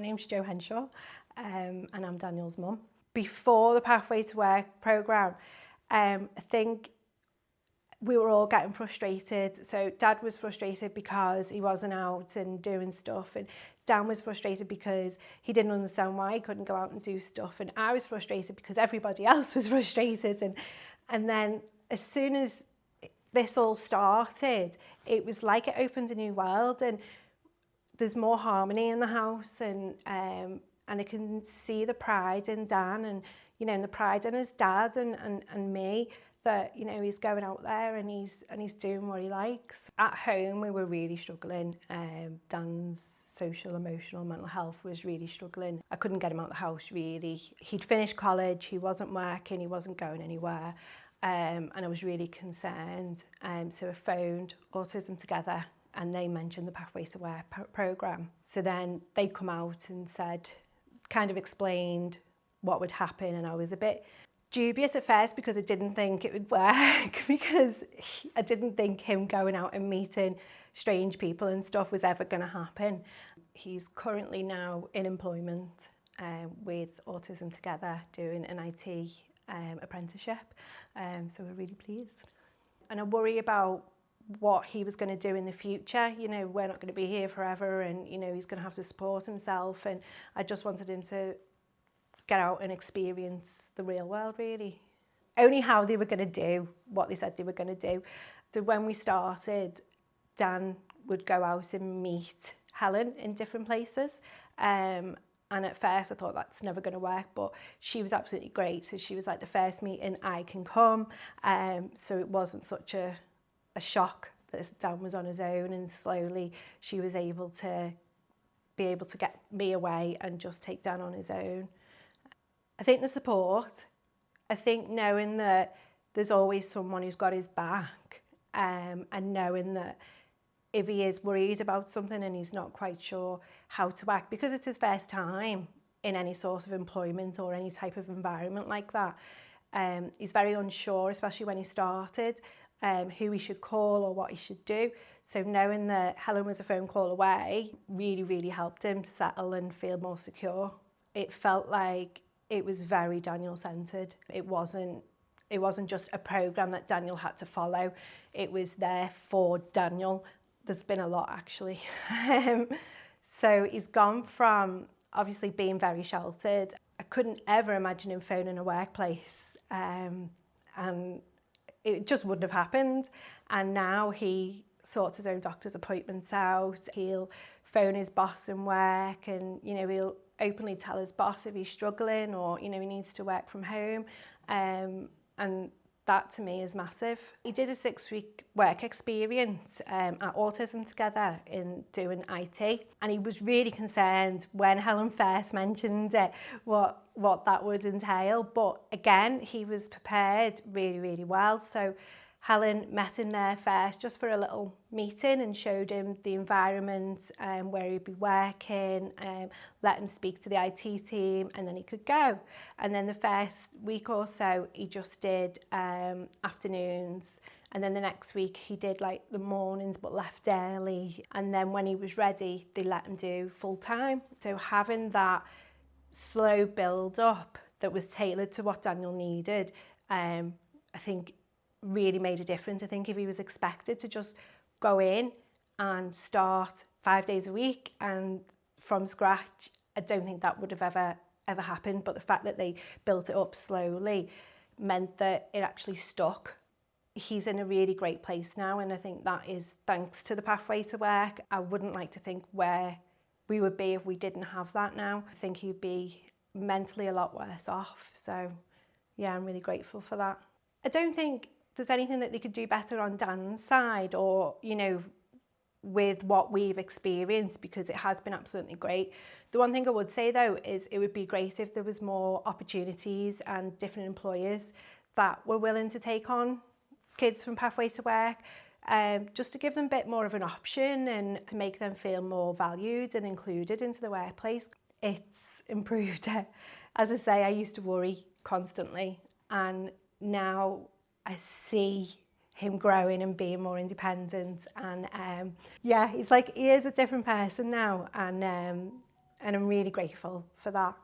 name's Jo Henshaw, and I'm Daniel's mum. Before the Pathway to Work programme, I think we were all getting frustrated. So Dad was frustrated because he wasn't out and doing stuff, and Dan was frustrated because he didn't understand why he couldn't go out and do stuff, and I was frustrated because everybody else was frustrated. And then as soon as this all started, it was like it opened a new world, and there's more harmony in the house, and I can see the pride in Dan, and and the pride in his dad and me, that he's going out there and he's doing what he likes. At home we were really struggling. Dan's social, emotional, mental health was really struggling. I couldn't get him out of the house really. He'd finished college, he wasn't working, he wasn't going anywhere, and I was really concerned. So I phoned Autism Together, and they mentioned the Pathway to Work programme. So then they come out and said, kind of explained what would happen, and I was a bit dubious at first because I didn't think it would work, because I didn't think him going out and meeting strange people and stuff was ever going to happen. He's currently now in employment with Autism Together, doing an IT apprenticeship, so we're really pleased. And I worry about what he was going to do in the future. We're not going to be here forever, and he's going to have to support himself, and I just wanted him to get out and experience the real world really. Only how they were going to do what they said they were going to do. So when we started, Dan would go out and meet Helen in different places, and at first I thought that's never going to work, but she was absolutely great. So she was like, the first meeting I can come, so it wasn't such a shock that Dan was on his own, and slowly she was able to get me away and just take Dan on his own. I think the support, I think knowing that there's always someone who's got his back, and knowing that if he is worried about something and he's not quite sure how to act, because it's his first time in any sort of employment or any type of environment like that, he's very unsure, especially when he started, who he should call or what he should do. So knowing that Helen was a phone call away really, really helped him to settle and feel more secure. It felt like it was very Daniel-centred. It wasn't just a programme that Daniel had to follow. It was there for Daniel. There's been a lot actually. So he's gone from obviously being very sheltered. I couldn't ever imagine him phoning a workplace, and it just wouldn't have happened. And now he sorts his own doctor's appointments out. He'll phone his boss in work, and he'll openly tell his boss if he's struggling, or he needs to work from home, and that to me is massive. He did a 6-week work experience at Autism Together in doing IT, and he was really concerned when Helen first mentioned it, what that would entail. But again, he was prepared really, really well. So Helen met him there first just for a little meeting and showed him the environment, where he'd be working, let him speak to the IT team, and then he could go. And then the first week or so he just did afternoons, and then the next week he did like the mornings but left early, and then when he was ready they let him do full time. So having that slow build up that was tailored to what Daniel needed, I think really made a difference. I think if he was expected to just go in and start 5 days a week and from scratch, I don't think that would have ever happened. But the fact that they built it up slowly meant that it actually stuck. He's in a really great place now, and I think that is thanks to the Pathway to Work. I wouldn't like to think where we would be if we didn't have that now. I think he'd be mentally a lot worse off. So yeah, I'm really grateful for that. I don't think there's anything that they could do better on Dan's side, or with what we've experienced, because it has been absolutely great. The one thing I would say though is it would be great if there was more opportunities and different employers that were willing to take on kids from Pathway to Work, just to give them a bit more of an option and to make them feel more valued and included into the workplace. It's improved. As I say, I used to worry constantly, and now I see him growing and being more independent, and yeah, he's like, he is a different person now, and and I'm really grateful for that.